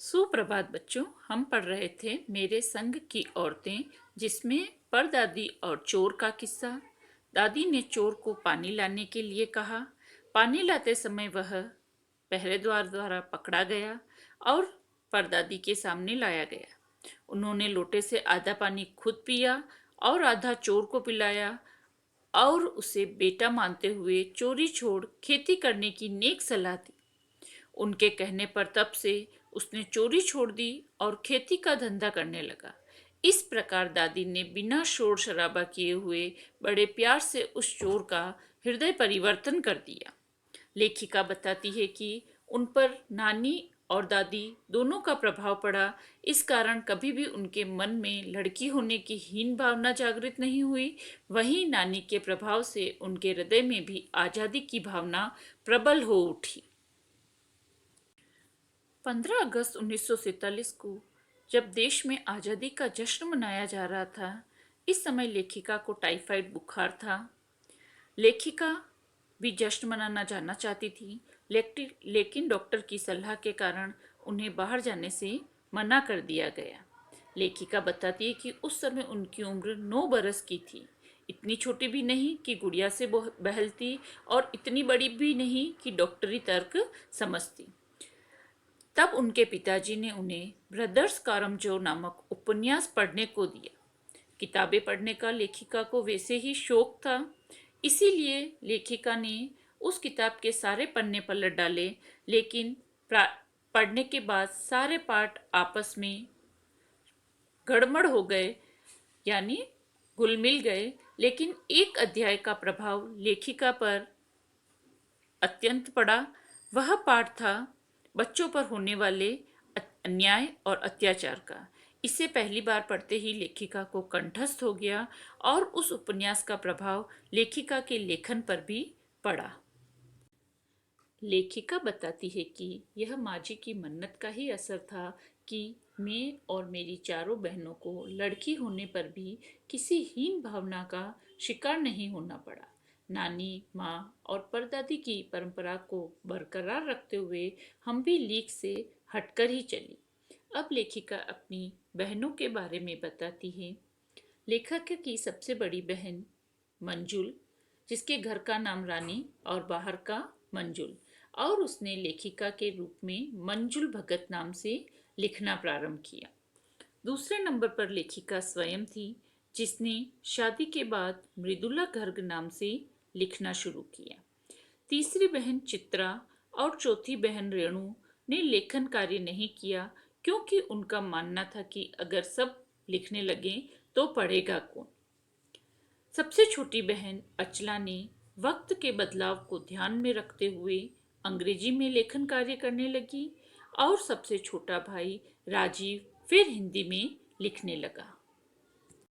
सुप्रभात बच्चों। हम पढ़ रहे थे मेरे संग की औरतें, जिसमें परदादी और चोर का किस्सा। दादी ने चोर को पानी लाने के लिए कहा। पानी लाते समय वह पहरेदार द्वारा पकड़ा गया और परदादी के सामने लाया गया। उन्होंने लोटे से आधा पानी खुद पिया और आधा चोर को पिलाया और उसे बेटा मानते हुए चोरी छोड़ खेती करने की नेक सलाह दी। उनके कहने पर तब से उसने चोरी छोड़ दी और खेती का धंधा करने लगा। इस प्रकार दादी ने बिना शोर शराबा किए हुए बड़े प्यार से उस चोर का हृदय परिवर्तन कर दिया। लेखिका बताती है कि उन पर नानी और दादी दोनों का प्रभाव पड़ा। इस कारण कभी भी उनके मन में लड़की होने की हीन भावना जागृत नहीं हुई। वहीं नानी के प्रभाव से उनके हृदय में भी आजादी की भावना प्रबल हो उठी। 15 अगस्त 1947 को जब देश में आज़ादी का जश्न मनाया जा रहा था, इस समय लेखिका को टाइफाइड बुखार था। लेखिका भी जश्न मनाना जाना चाहती थी, लेकिन डॉक्टर की सलाह के कारण उन्हें बाहर जाने से मना कर दिया गया। लेखिका बताती है कि उस समय उनकी उम्र 9 बरस की थी। इतनी छोटी भी नहीं कि गुड़िया से बहलती और इतनी बड़ी भी नहीं कि डॉक्टरी तर्क समझती। तब उनके पिताजी ने उन्हें ब्रदर्स कारामजोर नामक उपन्यास पढ़ने को दिया। किताबें पढ़ने का लेखिका को वैसे ही शौक था, इसीलिए लेखिका ने उस किताब के सारे पन्ने पलट डाले। लेकिन पढ़ने के बाद सारे पाठ आपस में गड़बड़ हो गए, यानी घुल-मिल गए। लेकिन एक अध्याय का प्रभाव लेखिका पर अत्यंत पड़ा। वह पाठ था बच्चों पर होने वाले अन्याय और अत्याचार का। इसे पहली बार पढ़ते ही लेखिका को कंठस्थ हो गया और उस उपन्यास का प्रभाव लेखिका के लेखन पर भी पड़ा। लेखिका बताती है कि यह माँ जी की मन्नत का ही असर था कि मैं और मेरी चारों बहनों को लड़की होने पर भी किसी हीन भावना का शिकार नहीं होना पड़ा। नानी, माँ और परदादी की परंपरा को बरकरार रखते हुए हम भी लीक से हटकर ही चली। अब लेखिका अपनी बहनों के बारे में बताती है। लेखक की सबसे बड़ी बहन मंजुल, जिसके घर का नाम रानी और बाहर का मंजुल, और उसने लेखिका के रूप में मंजुल भगत नाम से लिखना प्रारंभ किया। दूसरे नंबर पर लेखिका स्वयं थी, जिसने शादी के बाद मृदुला गर्ग नाम से लिखना शुरू किया। तीसरी बहन चित्रा और चौथी बहन रेणु ने लेखन कार्य नहीं किया, क्योंकि उनका मानना था कि अगर सब लिखने लगे तो पढ़ेगा कौन। सबसे छोटी बहन अचला ने वक्त के बदलाव को ध्यान में रखते हुए अंग्रेजी में लेखन कार्य करने लगी और सबसे छोटा भाई राजीव फिर हिंदी में लिखने लगा।